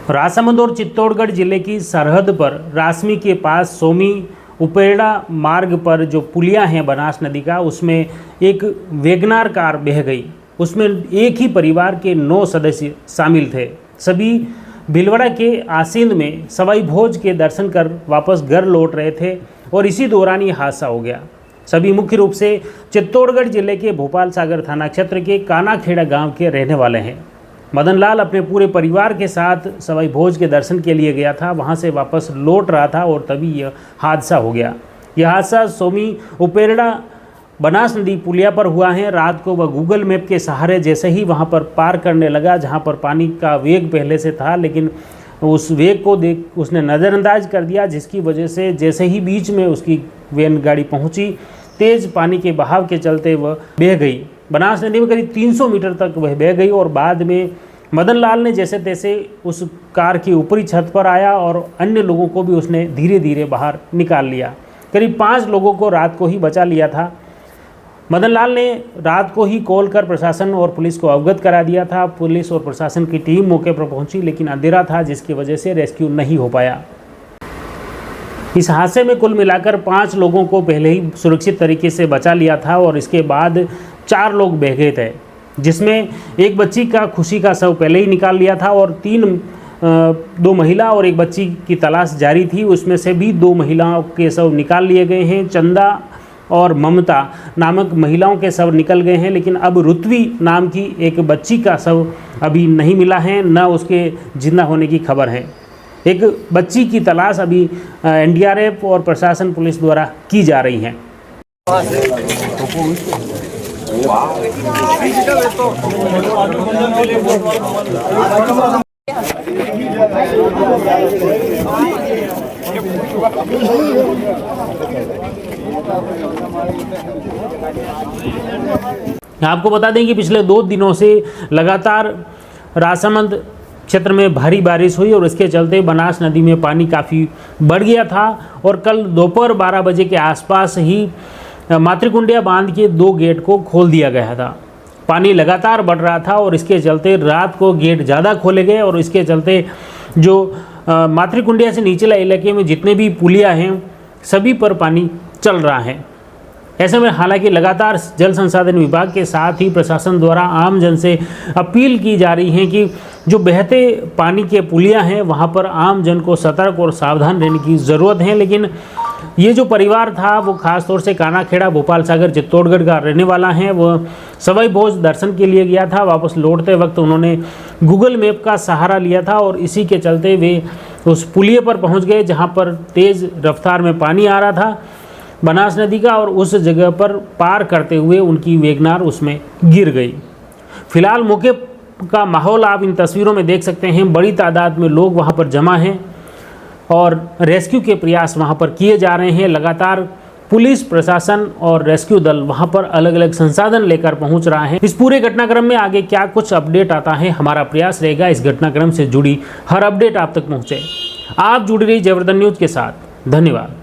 राजसमंद और चित्तौड़गढ़ जिले की सरहद पर रासमी के पास सोमी उपेड़ा मार्ग पर जो पुलिया हैं बनास नदी का, उसमें एक वैगनार कार बह गई। उसमें एक ही परिवार के 9 सदस्य शामिल थे। सभी भीलवाड़ा के आसींद में सवाई भोज के दर्शन कर वापस घर लौट रहे थे और इसी दौरान ये हादसा हो गया। सभी मुख्य रूप से चित्तौड़गढ़ जिले के भोपाल सागर थाना क्षेत्र के कानाखेड़ा गांव के रहने वाले हैं। मदन लाल अपने पूरे परिवार के साथ सवाई भोज के दर्शन के लिए गया था। वहां से वापस लौट रहा था और तभी यह हादसा हो गया। यह हादसा सोमी उपेड़ा बनास नदी पुलिया पर हुआ है। रात को वह गूगल मैप के सहारे जैसे ही वहां पर पार करने लगा, जहां पर पानी का वेग पहले से था, लेकिन उस वेग को देख उसने नज़रअंदाज कर दिया, जिसकी वजह से जैसे ही बीच में उसकी वैन गाड़ी पहुंची, तेज़ पानी के बहाव के चलते वह बह गई। बनास नदी में करीब 300 मीटर तक वह बह गई और बाद में मदन लाल ने जैसे तैसे उस कार की ऊपरी छत पर आया और अन्य लोगों को भी उसने धीरे धीरे बाहर निकाल लिया। करीब 5 लोगों को रात को ही बचा लिया था। मदन लाल ने रात को ही कॉल कर प्रशासन और पुलिस को अवगत करा दिया था। पुलिस और प्रशासन की टीम मौके पर पहुंची, लेकिन अंधेरा था, जिसकी वजह से रेस्क्यू नहीं हो पाया। इस हादसे में कुल मिलाकर 5 लोगों को पहले ही सुरक्षित तरीके से बचा लिया था और इसके बाद 4 लोग बह गए थे, जिसमें एक बच्ची का खुशी का शव पहले ही निकाल लिया था और 2 महिला और एक बच्ची की तलाश जारी थी। उसमें से भी 2 महिलाओं के शव निकाल लिए गए हैं। चंदा और ममता नामक महिलाओं के शव निकल गए हैं, लेकिन अब रुत्वी नाम की एक बच्ची का शव अभी नहीं मिला है, न उसके जिंदा होने की खबर है। एक बच्ची की तलाश अभी एनडीआरएफ और प्रशासन पुलिस द्वारा की जा रही है। आपको बता दें कि पिछले 2 दिनों से लगातार राजसमंद क्षेत्र में भारी बारिश हुई और इसके चलते बनास नदी में पानी काफ़ी बढ़ गया था और कल दोपहर 12 बजे के आसपास ही मातृकुंडिया बांध के 2 गेट को खोल दिया गया था। पानी लगातार बढ़ रहा था और इसके चलते रात को गेट ज़्यादा खोले गए और इसके चलते जो मातृकुंडिया से निचला इलाके में जितने भी पुलिया हैं सभी पर पानी चल रहा है। ऐसे में हालांकि लगातार जल संसाधन विभाग के साथ ही प्रशासन द्वारा आम जन से अपील की जा रही है कि जो बहते पानी के पुलिया हैं वहां पर आम जन को सतर्क और सावधान रहने की ज़रूरत है। लेकिन ये जो परिवार था वो खासतौर से कानाखेड़ा भोपाल सागर चित्तौड़गढ़ का रहने वाला है। वह सवाई भोज दर्शन के लिए गया था। वापस लौटते वक्त उन्होंने गूगल मैप का सहारा लिया था और इसी के चलते वे उस पुलिये पर पहुँच गए जहाँ पर तेज़ रफ्तार में पानी आ रहा था बनास नदी का, और उस जगह पर पार करते हुए उनकी वैगनार उसमें गिर गई। फिलहाल मौके का माहौल आप इन तस्वीरों में देख सकते हैं। बड़ी तादाद में लोग वहां पर जमा हैं और रेस्क्यू के प्रयास वहां पर किए जा रहे हैं। लगातार पुलिस प्रशासन और रेस्क्यू दल वहां पर अलग अलग संसाधन लेकर पहुंच रहा है। इस पूरे घटनाक्रम में आगे क्या कुछ अपडेट आता है, हमारा प्रयास रहेगा इस घटनाक्रम से जुड़ी हर अपडेट आप तक पहुँचे। आप जुड़ी रही जयवर्धन न्यूज़ के साथ। धन्यवाद।